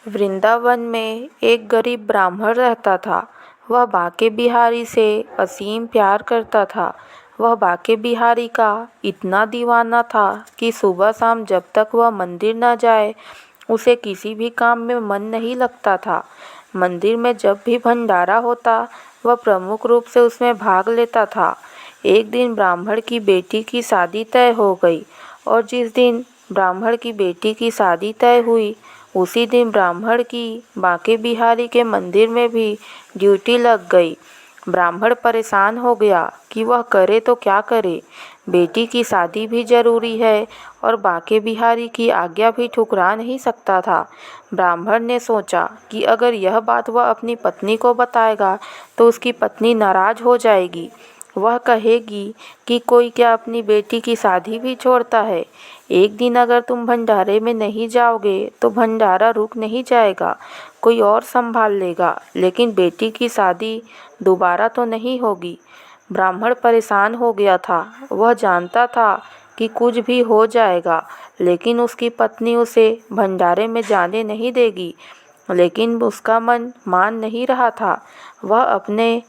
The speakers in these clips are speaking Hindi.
वृंदावन में एक गरीब ब्राह्मण रहता था। वह बांके बिहारी से असीम प्यार करता था। वह बांके बिहारी का इतना दीवाना था कि सुबह शाम जब तक वह मंदिर न जाए उसे किसी भी काम में मन नहीं लगता था। मंदिर में जब भी भंडारा होता वह प्रमुख रूप से उसमें भाग लेता था। एक दिन ब्राह्मण की बेटी की शादी तय हो गई और जिस दिन ब्राह्मण की बेटी की शादी तय हुई उसी दिन ब्राह्मण की बांके बिहारी के मंदिर में भी ड्यूटी लग गई। ब्राह्मण परेशान हो गया कि वह करे तो क्या करे। बेटी की शादी भी जरूरी है और बांके बिहारी की आज्ञा भी ठुकरा नहीं सकता था। ब्राह्मण ने सोचा कि अगर यह बात वह अपनी पत्नी को बताएगा तो उसकी पत्नी नाराज हो जाएगी। वह कहेगी कि कोई क्या अपनी बेटी की शादी भी छोड़ता है। एक दिन अगर तुम भंडारे में नहीं जाओगे तो भंडारा रुक नहीं जाएगा, कोई और संभाल लेगा, लेकिन बेटी की शादी दोबारा तो नहीं होगी। ब्राह्मण परेशान हो गया था। वह जानता था कि कुछ भी हो जाएगा, लेकिन उसकी पत्नी उसे भंडारे में जाने नहीं देगी। लेकिन उसका मन मान नहीं रहा था। वह अपने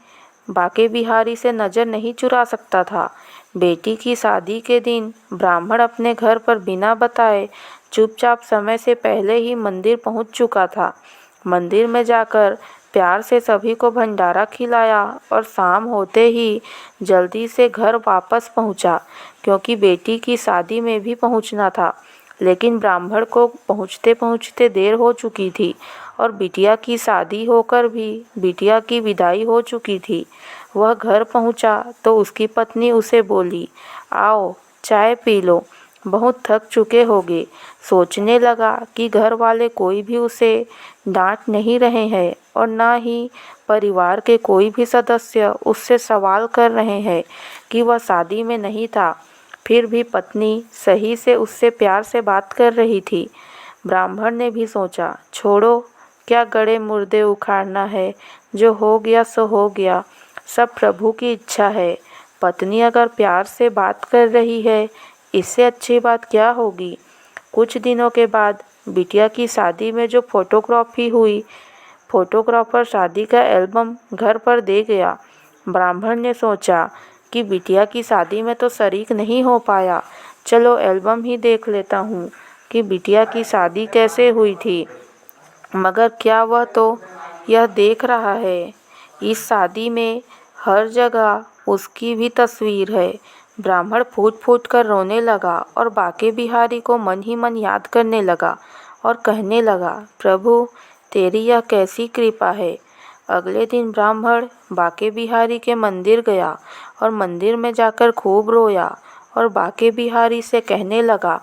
बांके बिहारी से नज़र नहीं चुरा सकता था। बेटी की शादी के दिन ब्राह्मण अपने घर पर बिना बताए चुपचाप समय से पहले ही मंदिर पहुंच चुका था। मंदिर में जाकर प्यार से सभी को भंडारा खिलाया और शाम होते ही जल्दी से घर वापस पहुंचा, क्योंकि बेटी की शादी में भी पहुंचना था। लेकिन ब्राह्मण को पहुंचते पहुंचते देर हो चुकी थी और बिटिया की शादी होकर भी बिटिया की विदाई हो चुकी थी। वह घर पहुंचा तो उसकी पत्नी उसे बोली, आओ चाय पी लो, बहुत थक चुके होगे। सोचने लगा कि घर वाले कोई भी उसे डांट नहीं रहे हैं और ना ही परिवार के कोई भी सदस्य उससे सवाल कर रहे हैं कि वह शादी में नहीं था। फिर भी पत्नी सही से उससे प्यार से बात कर रही थी। ब्राह्मण ने भी सोचा, छोड़ो, क्या गड़े मुर्दे उखाड़ना है, जो हो गया सो हो गया, सब प्रभु की इच्छा है। पत्नी अगर प्यार से बात कर रही है, इससे अच्छी बात क्या होगी। कुछ दिनों के बाद बिटिया की शादी में जो फोटोग्राफी हुई, फोटोग्राफर शादी का एल्बम घर पर दे गया। ब्राह्मण ने सोचा कि बिटिया की शादी में तो शरीक नहीं हो पाया, चलो एल्बम ही देख लेता हूँ कि बिटिया की शादी कैसे हुई थी। मगर क्या वह तो यह देख रहा है, इस शादी में हर जगह उसकी भी तस्वीर है। ब्राह्मण फूट फूट कर रोने लगा और बांके बिहारी को मन ही मन याद करने लगा और कहने लगा, प्रभु तेरी यह कैसी कृपा है। अगले दिन ब्राह्मण बांके बिहारी के मंदिर गया और मंदिर में जाकर खूब रोया और बांके बिहारी से कहने लगा,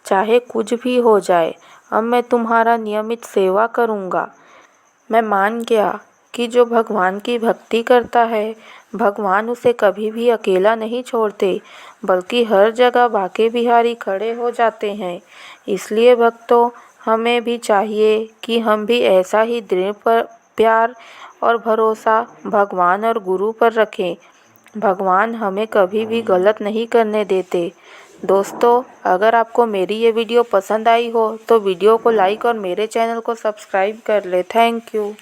चाहे कुछ भी हो जाए, अब मैं तुम्हारा नियमित सेवा करूँगा। मैं मान गया कि जो भगवान की भक्ति करता है, भगवान उसे कभी भी अकेला नहीं छोड़ते, बल्कि हर जगह बांके बिहारी खड़े हो जाते हैं। इसलिए भक्तों, हमें भी चाहिए कि हम भी ऐसा ही दृढ़ प्यार और भरोसा भगवान और गुरु पर रखें। भगवान हमें कभी भी गलत नहीं करने देते। दोस्तों, अगर आपको मेरी ये वीडियो पसंद आई हो तो वीडियो को लाइक और मेरे चैनल को सब्सक्राइब कर ले। Thank you.